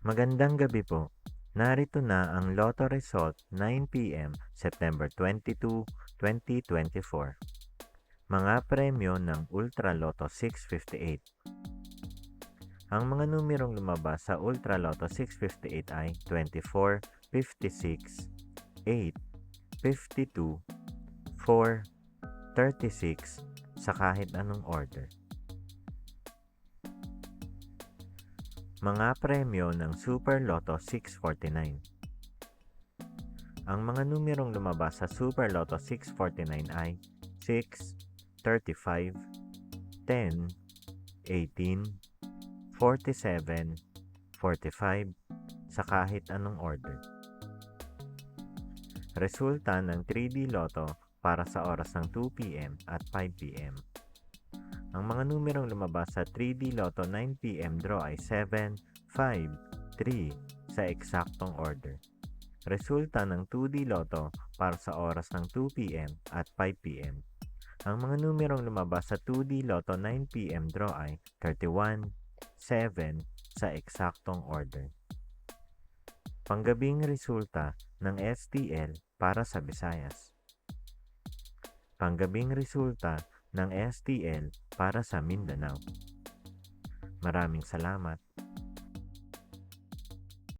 Magandang gabi po. Narito na ang Lotto Result 9 p.m. September 22, 2024. Mga premyo ng Ultra Lotto 658. Ang mga numerong lumabas sa Ultra Lotto 658 ay 24, 56, 8, 52, 4, 36 sa kahit anong order. Mga premyo ng Super Lotto 649. Ang mga numerong lumabas sa Super Lotto 649 ay 6, 35, 10, 18, 47, 45 sa kahit anong order. Resulta ng 3D Lotto para sa oras ng 2 p.m. at 5 p.m. Ang mga numerong lumabas sa 3D Lotto 9 p.m. draw ay 7, 5, 3 sa eksaktong order. Resulta ng 2D Lotto para sa oras ng 2 p.m. at 5 p.m. Ang mga numerong lumabas sa 2D Lotto 9 p.m. draw ay 31, 7 sa eksaktong order. Panggabing resulta ng STL para sa Visayas. Panggabing resulta ng STL para sa Mindanao. Maraming salamat.